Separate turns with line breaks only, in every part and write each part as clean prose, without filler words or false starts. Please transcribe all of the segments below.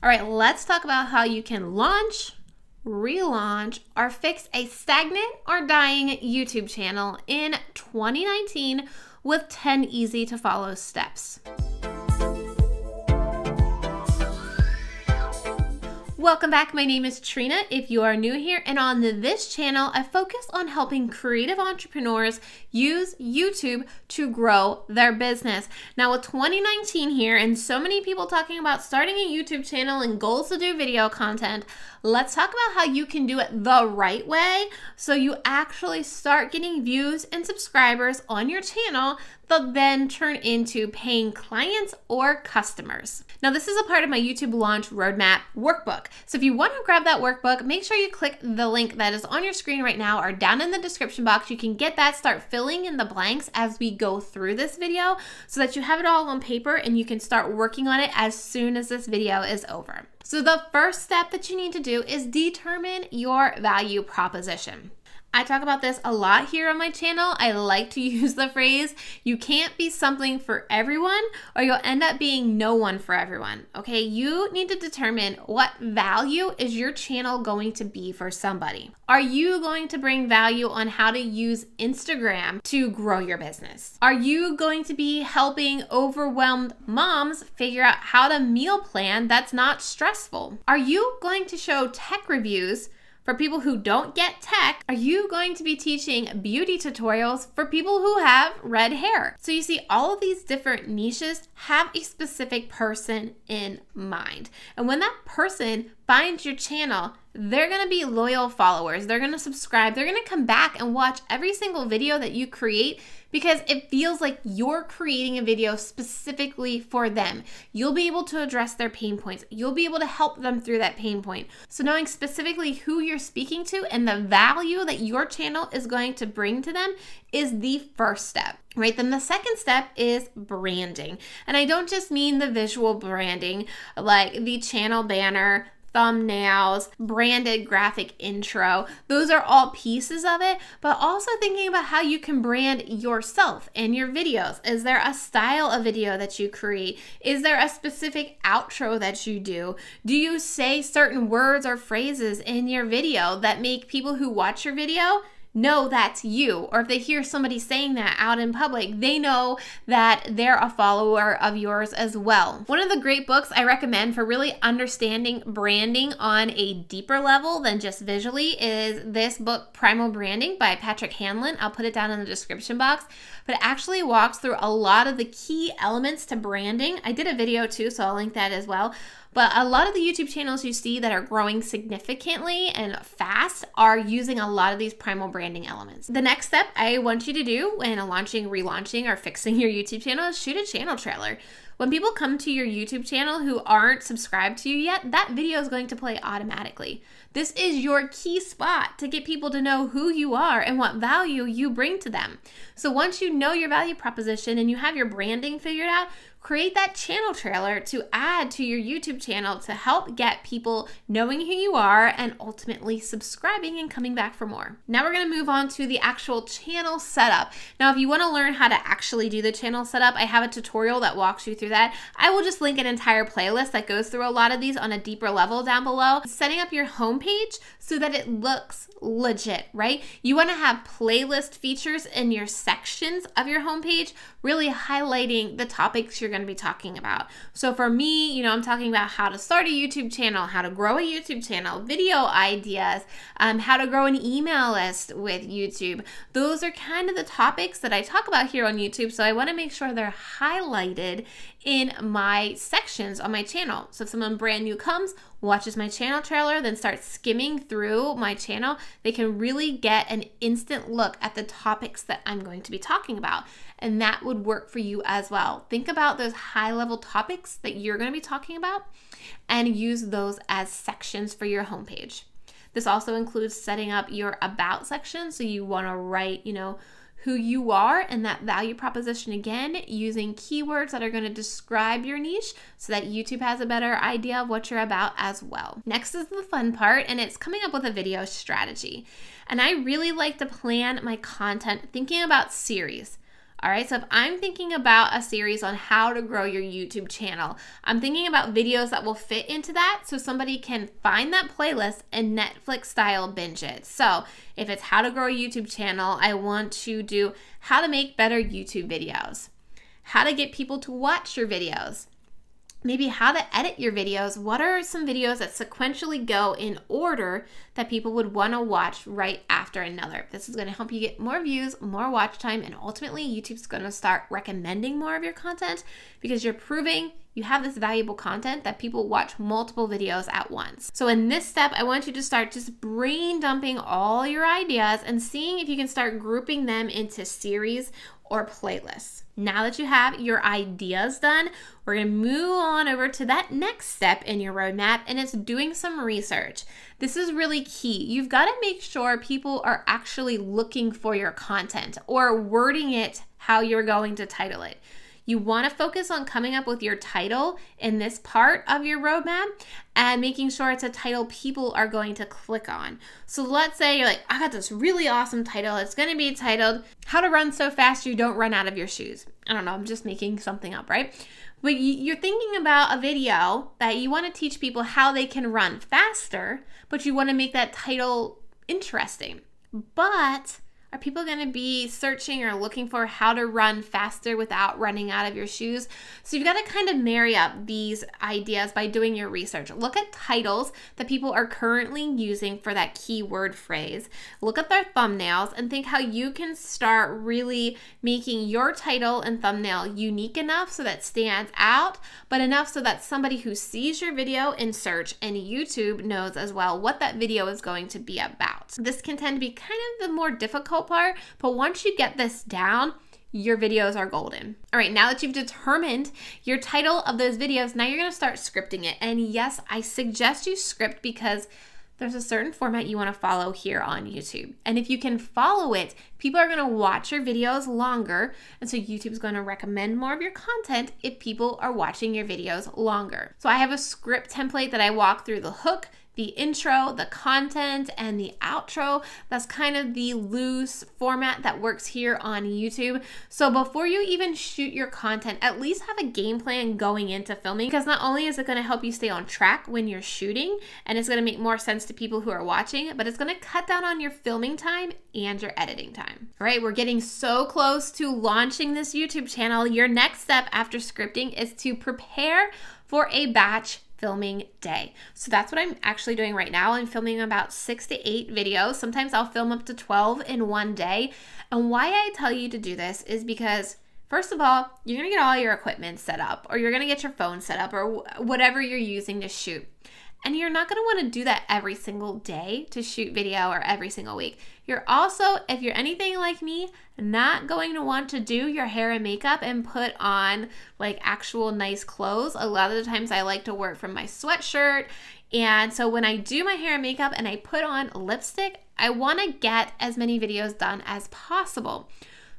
All right, let's talk about how you can launch, relaunch, or fix a stagnant or dying YouTube channel in 2019 with 10 easy to follow steps. Welcome back. My name is Trina if you are new here, and on this channel I focus on helping creative entrepreneurs use YouTube to grow their business. Now with 2019 here and so many people talking about starting a YouTube channel and goals to do video content, let's talk about how you can do it the right way so you actually start getting views and subscribers on your channel that then turn into paying clients or customers. Now this is a part of my YouTube launch roadmap workbook. So if you want to grab that workbook, make sure you click the link that is on your screen right now or down in the description box. You can get that, start filling in the blanks as we go through this video so that you have it all on paper and you can start working on it as soon as this video is over. So the first step that you need to do is determine your value proposition. I talk about this a lot here on my channel. I like to use the phrase, you can't be something for everyone or you'll end up being no one for everyone, okay? You need to determine what value is your channel going to be for somebody. Are you going to bring value on how to use Instagram to grow your business? Are you going to be helping overwhelmed moms figure out how to meal plan that's not stressful? Are you going to show tech reviews for people who don't get tech? Are you going to be teaching beauty tutorials for people who have red hair? So you see, all of these different niches have a specific person in mind. And when that person finds your channel, they're gonna be loyal followers. They're gonna subscribe. They're gonna come back and watch every single video that you create because it feels like you're creating a video specifically for them. You'll be able to address their pain points. You'll be able to help them through that pain point. So knowing specifically who you're speaking to and the value that your channel is going to bring to them is the first step, right? Then the second step is branding. And I don't just mean the visual branding, like the channel banner, thumbnails, branded graphic intro. Those are all pieces of it, but also thinking about how you can brand yourself and your videos. Is there a style of video that you create? Is there a specific outro that you do? Do you say certain words or phrases in your video that make people who watch your video know that's you? Or if they hear somebody saying that out in public, they know that they're a follower of yours as well. One of the great books I recommend for really understanding branding on a deeper level than just visually is this book, Primal Branding by Patrick Hanlon. I'll put it down in the description box, but it actually walks through a lot of the key elements to branding. I did a video too, so I'll link that as well. But a lot of the YouTube channels you see that are growing significantly and fast are using a lot of these primal branding elements. The next step I want you to do when launching, relaunching, or fixing your YouTube channel is shoot a channel trailer. When people come to your YouTube channel who aren't subscribed to you yet, that video is going to play automatically. This is your key spot to get people to know who you are and what value you bring to them. So once you know your value proposition and you have your branding figured out, create that channel trailer to add to your YouTube channel to help get people knowing who you are and ultimately subscribing and coming back for more. Now we're going to move on to the actual channel setup. Now, if you want to learn how to actually do the channel setup, I have a tutorial that walks you through that. I will just link an entire playlist that goes through a lot of these on a deeper level down below. Setting up your homepage so that it looks legit, right? You want to have playlist features in your sections of your homepage, really highlighting the topics you're going to be talking about. So for me, I'm talking about how to start a YouTube channel, how to grow a YouTube channel, video ideas, how to grow an email list with YouTube. Those are kind of the topics that I talk about here on YouTube. So I want to make sure they're highlighted in my sections on my channel. So if someone brand new comes, watches my channel trailer, then starts skimming through my channel, they can really get an instant look at the topics that I'm going to be talking about. And that would work for you as well. Think about those high-level topics that you're going to be talking about and use those as sections for your homepage. This also includes setting up your about section. So you want to write, who you are and that value proposition again, using keywords that are going to describe your niche so that YouTube has a better idea of what you're about as well. Next is the fun part, and it's coming up with a video strategy. And I really like to plan my content thinking about series. All right, so if I'm thinking about a series on how to grow your YouTube channel, I'm thinking about videos that will fit into that so somebody can find that playlist and Netflix style binge it. So if it's how to grow a YouTube channel, I want to do how to make better YouTube videos, how to get people to watch your videos, maybe how to edit your videos. What are some videos that sequentially go in order that people would want to watch right after another? This is going to help you get more views, more watch time, and ultimately YouTube's going to start recommending more of your content because you're proving you have this valuable content that people watch multiple videos at once. So in this step, I want you to start just brain dumping all your ideas and seeing if you can start grouping them into series or playlists. Now that you have your ideas done, we're gonna move on over to that next step in your roadmap, and it's doing some research. This is really key. You've gotta make sure people are actually looking for your content or wording it how you're going to title it. You want to focus on coming up with your title in this part of your roadmap and making sure it's a title people are going to click on. So let's say you're like, I got this really awesome title. It's going to be titled, How to Run So Fast You Don't Run Out of Your Shoes. I don't know, I'm just making something up, right? But you're thinking about a video that you want to teach people how they can run faster, but you want to make that title interesting. But are people going to be searching or looking for how to run faster without running out of your shoes? So you've got to kind of marry up these ideas by doing your research. Look at titles that people are currently using for that keyword phrase. Look at their thumbnails and think how you can start really making your title and thumbnail unique enough so that it stands out, but enough so that somebody who sees your video in search and YouTube knows as well what that video is going to be about. This can tend to be kind of the more difficult part, but once you get this down, your videos are golden. All right, now that you've determined your title of those videos, now you're gonna start scripting it. And yes, I suggest you script because there's a certain format you wanna follow here on YouTube. And if you can follow it, people are gonna watch your videos longer. And so YouTube's gonna recommend more of your content if people are watching your videos longer. So I have a script template that I walk through the hook, the intro, the content, and the outro. That's kind of the loose format that works here on YouTube. So before you even shoot your content, at least have a game plan going into filming, because not only is it gonna help you stay on track when you're shooting, and it's gonna make more sense to people who are watching, but it's gonna cut down on your filming time and your editing time. All right, we're getting so close to launching this YouTube channel. Your next step after scripting is to prepare for a batch filming day. So that's what I'm actually doing right now. I'm filming about 6 to 8 videos. Sometimes I'll film up to 12 in one day. And why I tell you to do this is because, first of all, you're gonna get all your equipment set up, or you're gonna get your phone set up, or whatever you're using to shoot. And you're not gonna wanna do that every single day to shoot video or every single week. You're also, if you're anything like me, not going to want to do your hair and makeup and put on like actual nice clothes. A lot of the times I like to work from my sweatshirt. And so when I do my hair and makeup and I put on lipstick, I wanna get as many videos done as possible.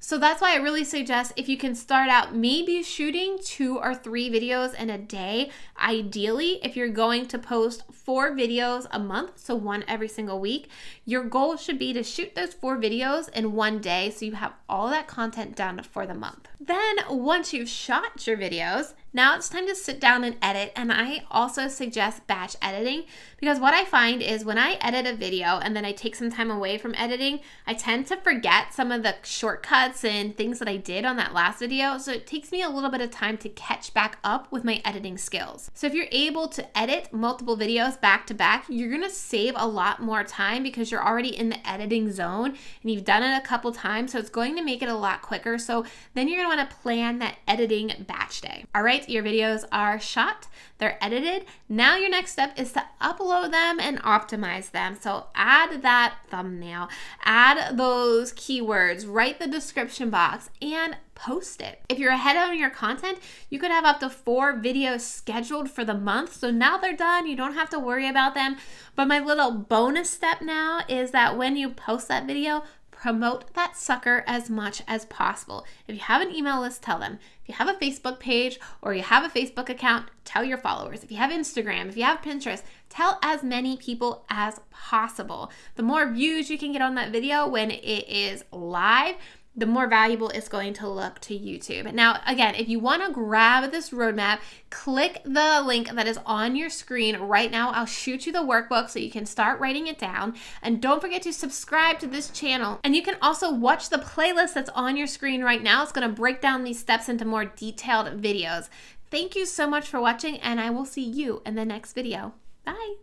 So that's why I really suggest if you can start out maybe shooting 2 or 3 videos in a day. Ideally, if you're going to post 4 videos a month, so 1 every single week, your goal should be to shoot those 4 videos in one day so you have all that content done for the month. Then once you've shot your videos, now it's time to sit down and edit. And I also suggest batch editing, because what I find is when I edit a video and then I take some time away from editing, I tend to forget some of the shortcuts and things that I did on that last video. So it takes me a little bit of time to catch back up with my editing skills. So if you're able to edit multiple videos back to back, you're gonna save a lot more time because you're already in the editing zone and you've done it a couple times. So it's going to make it a lot quicker. So then you're gonna wanna plan that editing batch day. All right, your videos are shot, they're edited. Now your next step is to upload them and optimize them. So add that thumbnail, add those keywords, write the description box, and post it. If you're ahead on your content, you could have up to 4 videos scheduled for the month. So now they're done, you don't have to worry about them. But my little bonus step now is that when you post that video, promote that sucker as much as possible. If you have an email list, tell them. If you have a Facebook page or you have a Facebook account, tell your followers. If you have Instagram, if you have Pinterest, tell as many people as possible. The more views you can get on that video when it is live, the more valuable it's going to look to YouTube. Now, again, if you want to grab this roadmap, click the link that is on your screen right now. I'll shoot you the workbook so you can start writing it down. And don't forget to subscribe to this channel. And you can also watch the playlist that's on your screen right now. It's going to break down these steps into more detailed videos. Thank you so much for watching, and I will see you in the next video. Bye.